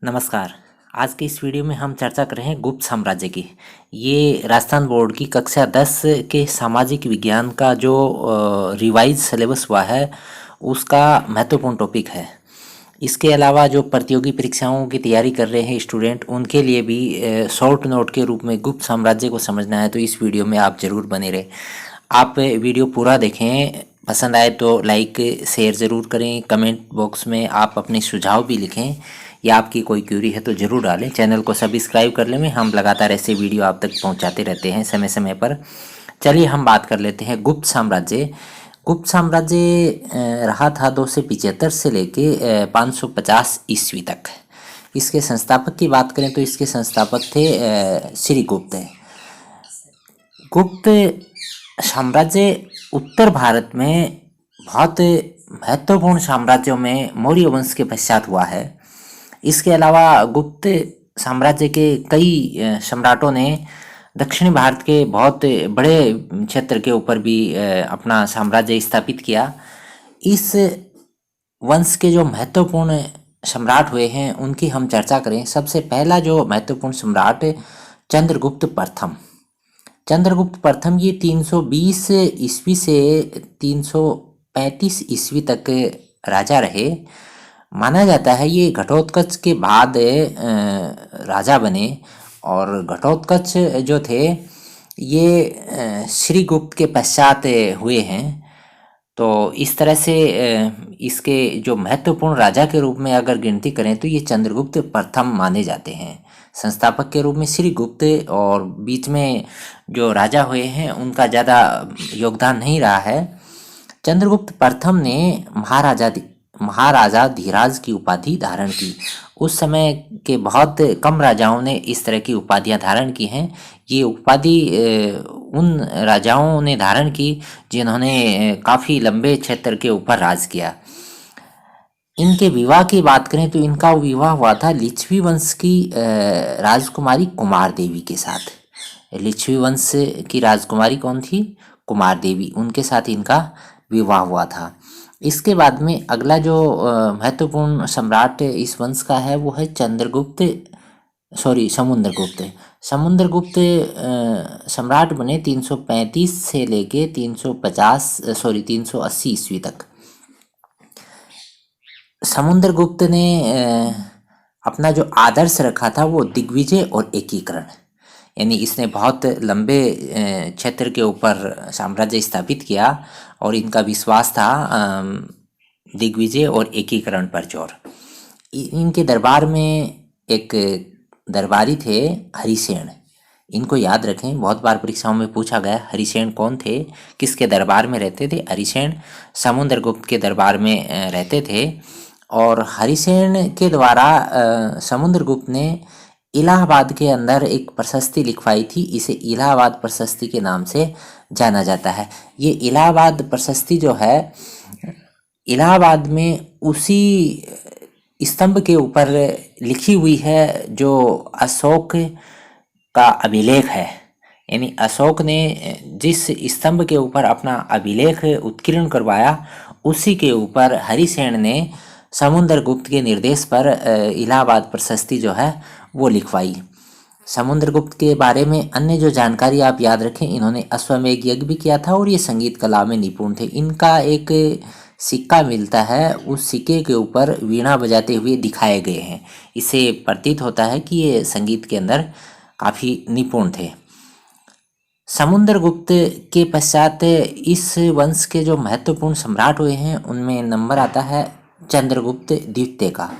नमस्कार। आज की इस वीडियो में हम चर्चा कर रहे हैं गुप्त साम्राज्य की। ये राजस्थान बोर्ड की कक्षा 10 के सामाजिक विज्ञान का जो रिवाइज सिलेबस हुआ है उसका महत्वपूर्ण टॉपिक है। इसके अलावा जो प्रतियोगी परीक्षाओं की तैयारी कर रहे हैं स्टूडेंट, उनके लिए भी शॉर्ट नोट के रूप में गुप्त साम्राज्य को समझना है, तो इस वीडियो में आप ज़रूर बने रहें। आप वीडियो पूरा देखें, पसंद आए तो लाइक शेयर ज़रूर करें। कमेंट बॉक्स में आप अपने सुझाव भी लिखें या आपकी कोई क्यूरी है तो ज़रूर डालें। चैनल को सब्सक्राइब कर लें, हम लगातार ऐसे वीडियो आप तक पहुंचाते रहते हैं समय समय पर। चलिए हम बात कर लेते हैं गुप्त साम्राज्य। गुप्त साम्राज्य रहा था 275 से लेके 550 ईस्वी तक। इसके संस्थापक की बात करें तो इसके संस्थापक थे श्री गुप्त। गुप्त साम्राज्य उत्तर भारत में बहुत महत्वपूर्ण साम्राज्यों में मौर्य वंश के पश्चात हुआ है। इसके अलावा गुप्त साम्राज्य के कई सम्राटों ने दक्षिणी भारत के बहुत बड़े क्षेत्र के ऊपर भी अपना साम्राज्य स्थापित किया। इस वंश के जो महत्वपूर्ण सम्राट हुए हैं उनकी हम चर्चा करें। सबसे पहला जो महत्वपूर्ण सम्राट चंद्रगुप्त प्रथम। चंद्रगुप्त प्रथम ये 320 ईस्वी से 335 ईस्वी तक राजा रहे। माना जाता है ये घटोत्कच के बाद राजा बने, और घटोत्कच जो थे ये श्री गुप्त के पश्चात हुए हैं। तो इस तरह से इसके जो महत्वपूर्ण राजा के रूप में अगर गिनती करें तो ये चंद्रगुप्त प्रथम माने जाते हैं। संस्थापक के रूप में श्री गुप्त, और बीच में जो राजा हुए हैं उनका ज़्यादा योगदान नहीं रहा है। चंद्रगुप्त प्रथम ने महाराजा धीराज की उपाधि धारण की। उस समय के बहुत कम राजाओं ने इस तरह की उपाधियां धारण की हैं। ये उपाधि उन राजाओं ने धारण की जिन्होंने काफ़ी लंबे क्षेत्र के ऊपर राज किया। इनके विवाह की बात करें तो इनका विवाह हुआ था लिच्छवी वंश की राजकुमारी कुमार देवी के साथ। लिच्छवी वंश की राजकुमारी कौन थी? कुमार देवी। उनके साथ इनका विवाह हुआ था। इसके बाद में अगला जो महत्वपूर्ण सम्राट इस वंश का है वो है समुद्रगुप्त। समुद्रगुप्त सम्राट बने 335 से लेके 380 ईस्वी तक। समुद्रगुप्त ने अपना जो आदर्श रखा था वो दिग्विजय और एकीकरण, यानी इसने बहुत लंबे क्षेत्र के ऊपर साम्राज्य स्थापित किया और इनका विश्वास था दिग्विजय और एकीकरण पर जोर। इनके दरबार में एक दरबारी थे हरिसेन। इनको याद रखें, बहुत बार परीक्षाओं में पूछा गया हरिसेन कौन थे, किसके दरबार में रहते थे। हरिसेन समुद्रगुप्त के दरबार में रहते थे, और हरिसेन के द्वारा समुद्रगुप्त ने इलाहाबाद के अंदर एक प्रशस्ति लिखवाई थी। इसे इलाहाबाद प्रशस्ति के नाम से जाना जाता है। ये इलाहाबाद प्रशस्ति जो है, इलाहाबाद में उसी स्तंभ के ऊपर लिखी हुई है जो अशोक का अभिलेख है। यानी अशोक ने जिस स्तंभ के ऊपर अपना अभिलेख उत्कीर्ण करवाया, उसी के ऊपर हरिसेन ने समुद्रगुप्त के निर्देश पर इलाहाबाद प्रशस्ति जो है वो लिखवाई। समुद्रगुप्त के बारे में अन्य जो जानकारी आप याद रखें, इन्होंने अश्वमेध यज्ञ भी किया था और ये संगीत कला में निपुण थे। इनका एक सिक्का मिलता है, उस सिक्के के ऊपर वीणा बजाते हुए दिखाए गए हैं। इससे प्रतीत होता है कि ये संगीत के अंदर काफ़ी निपुण थे। समुद्रगुप्त के पश्चात इस वंश के जो महत्वपूर्ण सम्राट हुए हैं उनमें नंबर आता है चंद्रगुप्त द्वितीय का।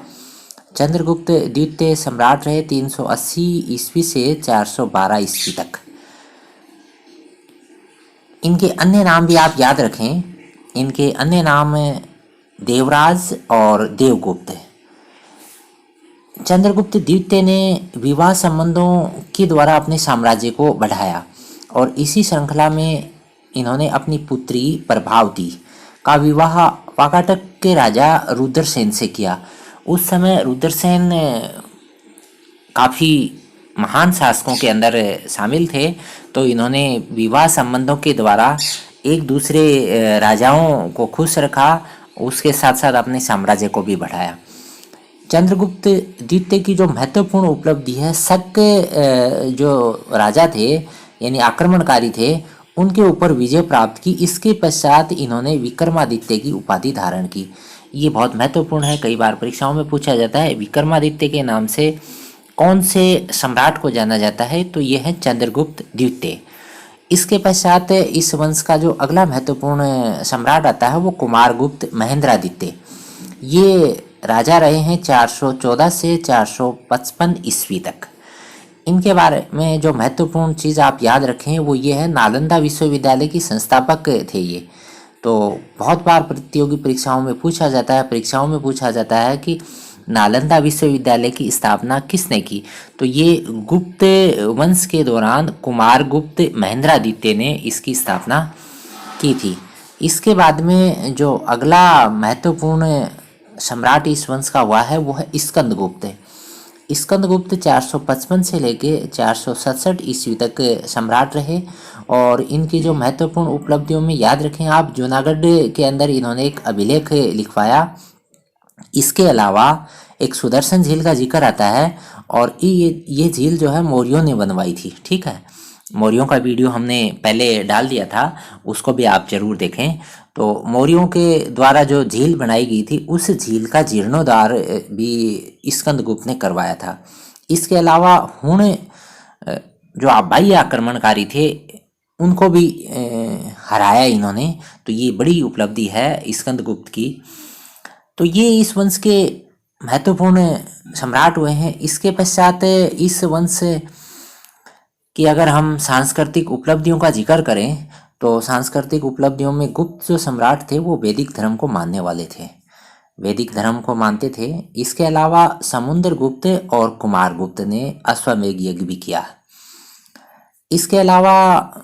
चंद्रगुप्त द्वितीय सम्राट रहे 380 ईस्वी से 412 ईस्वी तक। इनके अन्य नाम भी आप याद रखें। इनके अन्य नाम देवराज और देवगुप्त। चंद्रगुप्त द्वितीय ने विवाह संबंधों के द्वारा अपने साम्राज्य को बढ़ाया, और इसी श्रृंखला में इन्होंने अपनी पुत्री प्रभावती का विवाह वाकाटक के राजा रुद्रसेन से किया। उस समय रुद्रसेन काफ़ी महान शासकों के अंदर शामिल थे, तो इन्होंने विवाह संबंधों के द्वारा एक दूसरे राजाओं को खुश रखा, उसके साथ साथ अपने साम्राज्य को भी बढ़ाया। चंद्रगुप्त द्वितीय की जो महत्वपूर्ण उपलब्धि है, शक के जो राजा थे यानी आक्रमणकारी थे उनके ऊपर विजय प्राप्त की। इसके पश्चात इन्होंने विक्रमादित्य की उपाधि धारण की। ये बहुत महत्वपूर्ण है, कई बार परीक्षाओं में पूछा जाता है। विक्रमादित्य के नाम से कौन से सम्राट को जाना जाता है, तो ये है चंद्रगुप्त द्वितीय। इसके पश्चात इस वंश का जो अगला महत्वपूर्ण सम्राट आता है वो कुमारगुप्त महेंद्रादित्य। ये राजा रहे हैं 414 से 455 ईस्वी तक। इनके बारे में जो महत्वपूर्ण चीज़ आप याद रखें वो ये है, नालंदा विश्वविद्यालय की संस्थापक थे ये। तो बहुत बार प्रतियोगी परीक्षाओं में पूछा जाता है कि नालंदा विश्वविद्यालय की स्थापना किसने की, तो ये गुप्त वंश के दौरान कुमारगुप्त महेंद्रादित्य ने इसकी स्थापना की थी। इसके बाद में जो अगला महत्वपूर्ण सम्राट इस वंश का हुआ है वो है स्कंदगुप्त। स्कंदगुप्त 455 से लेके 467 ईस्वी तक सम्राट रहे। और इनकी जो महत्वपूर्ण उपलब्धियों में याद रखें आप, जूनागढ़ के अंदर इन्होंने एक अभिलेख लिखवाया। इसके अलावा एक सुदर्शन झील का जिक्र आता है, और ये झील जो है मौर्यों ने बनवाई थी। ठीक है, मौर्यों का वीडियो हमने पहले डाल दिया था, उसको भी आप जरूर देखें। तो मौर्यों के द्वारा जो झील बनाई गई थी उस झील का जीर्णोद्धार भी स्कंदगुप्त ने करवाया था। इसके अलावा हुण जो आबाई आक्रमणकारी थे उनको भी हराया इन्होंने। तो ये बड़ी उपलब्धि है स्कंदगुप्त की। तो ये इस वंश के महत्वपूर्ण सम्राट हुए हैं। इसके पश्चात इस वंश कि अगर हम सांस्कृतिक उपलब्धियों का जिक्र करें तो सांस्कृतिक उपलब्धियों में गुप्त जो सम्राट थे वो वैदिक धर्म को मानने वाले थे, वैदिक धर्म को मानते थे। इसके अलावा समुद्रगुप्त और कुमारगुप्त ने अश्वमेध यज्ञ भी किया। इसके अलावा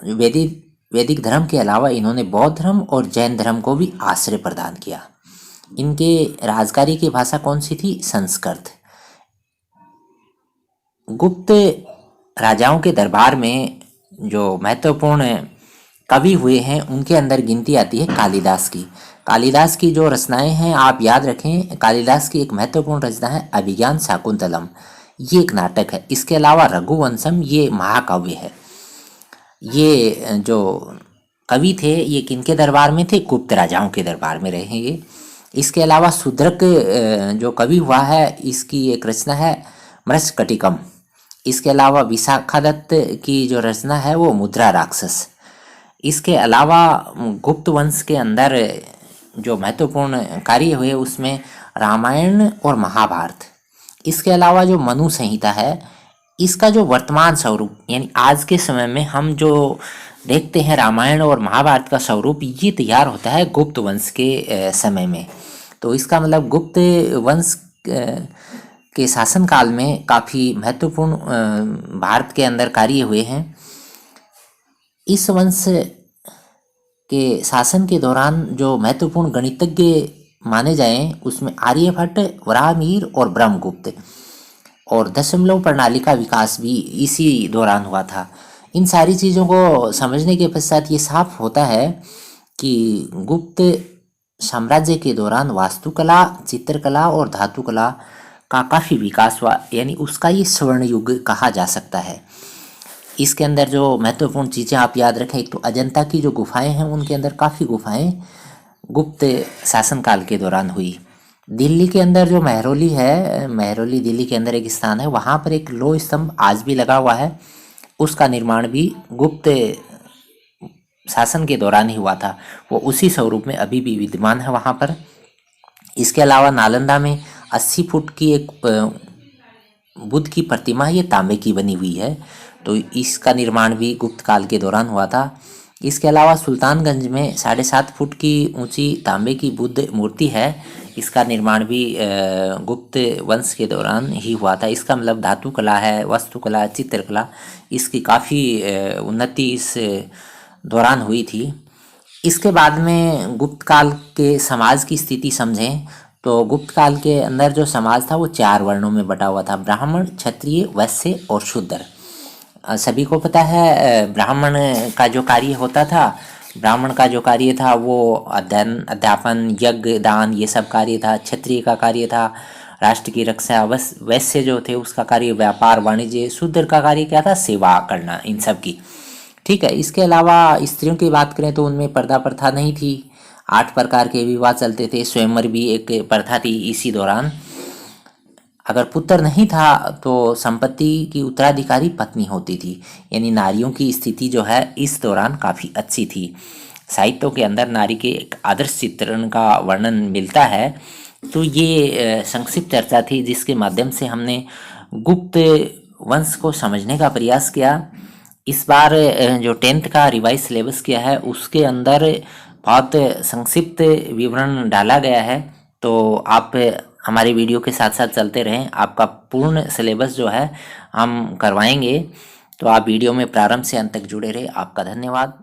वैदिक धर्म के अलावा इन्होंने बौद्ध धर्म और जैन धर्म को भी आश्रय प्रदान किया। इनके राजकारी की भाषा कौन सी थी? संस्कृत। गुप्त राजाओं के दरबार में जो महत्वपूर्ण कवि हुए हैं उनके अंदर गिनती आती है कालिदास की। कालिदास की जो रचनाएं हैं आप याद रखें, कालिदास की एक महत्वपूर्ण रचना है अभिज्ञान शाकुंतलम, ये एक नाटक है। इसके अलावा रघुवंशम ये महाकाव्य है। ये जो कवि थे ये किनके दरबार में थे? गुप्त राजाओं के दरबार में रहे हैं ये। इसके अलावा शूद्रक जो कवि हुआ है इसकी एक रचना है मृच्छकटिकम। इसके अलावा विशाखादत्त की जो रचना है वो मुद्रा राक्षस। इसके अलावा गुप्त वंश के अंदर जो महत्वपूर्ण कार्य हुए उसमें रामायण और महाभारत। इसके अलावा जो मनु संहिता है इसका जो वर्तमान स्वरूप यानी आज के समय में हम जो देखते हैं रामायण और महाभारत का स्वरूप ये तैयार होता है गुप्त वंश के समय में। तो इसका मतलब गुप्त वंश के शासनकाल में काफ़ी महत्वपूर्ण भारत के अंदर कार्य हुए हैं। इस वंश के शासन के दौरान जो महत्वपूर्ण गणितज्ञ माने जाएं उसमें आर्यभट्ट, वराहमिहिर और ब्रह्मगुप्त, और दशमलव प्रणाली का विकास भी इसी दौरान हुआ था। इन सारी चीज़ों को समझने के पश्चात ये साफ होता है कि गुप्त साम्राज्य के दौरान वास्तुकला, चित्रकला और धातुकला का काफ़ी विकास हुआ, यानी उसका ये स्वर्ण युग कहा जा सकता है। इसके अंदर जो महत्वपूर्ण चीज़ें आप याद रखें, एक तो अजंता की जो गुफाएं हैं उनके अंदर काफ़ी गुफाएं गुप्त शासनकाल के दौरान हुई। दिल्ली के अंदर जो महरौली है, महरौली दिल्ली के अंदर एक स्थान है, वहाँ पर एक लोह स्तंभ आज भी लगा हुआ है। उसका निर्माण भी गुप्त शासन के दौरान ही हुआ था, वो उसी स्वरूप में अभी भी विद्यमान है वहाँ पर। इसके अलावा नालंदा में 80 फुट की एक बुद्ध की प्रतिमा ये तांबे की बनी हुई है, तो इसका निर्माण भी गुप्त काल के दौरान हुआ था। इसके अलावा सुल्तानगंज में 7.5 फुट की ऊंची तांबे की बुद्ध मूर्ति है, इसका निर्माण भी गुप्त वंश के दौरान ही हुआ था। इसका मतलब धातु कला है, वास्तुकला, चित्रकला, इसकी काफ़ी उन्नति इस दौरान हुई थी। इसके बाद में गुप्त काल के समाज की स्थिति समझें तो गुप्त काल के अंदर जो समाज था वो 4 वर्णों में बटा हुआ था, ब्राह्मण, क्षत्रिय, वैश्य और शूद्र। सभी को पता है ब्राह्मण का जो कार्य होता था, ब्राह्मण का जो कार्य था वो अध्ययन, अध्यापन, यज्ञ, दान ये सब कार्य था। क्षत्रिय का कार्य था राष्ट्र की रक्षा, वैश्य जो थे उसका कार्य व्यापार वाणिज्य, शूद्र का कार्य क्या था, सेवा करना इन सब की। ठीक है। इसके अलावा स्त्रियों की बात करें तो उनमें पर्दा प्रथा नहीं थी। 8 प्रकार के विवाह चलते थे, स्वयंवर भी एक प्रथा थी इसी दौरान। अगर पुत्र नहीं था तो संपत्ति की उत्तराधिकारी पत्नी होती थी। यानी नारियों की स्थिति जो है इस दौरान काफ़ी अच्छी थी। साहित्यों के अंदर नारी के एक आदर्श चित्रण का वर्णन मिलता है। तो ये संक्षिप्त चर्चा थी जिसके माध्यम से हमने गुप्त वंश को समझने का प्रयास किया। इस बार जो 10th का रिवाइज सिलेबस किया है उसके अंदर बहुत संक्षिप्त विवरण डाला गया है। तो आप हमारे वीडियो के साथ साथ चलते रहें, आपका पूर्ण सिलेबस जो है हम करवाएंगे। तो आप वीडियो में प्रारंभ से अंत तक जुड़े रहे। आपका धन्यवाद।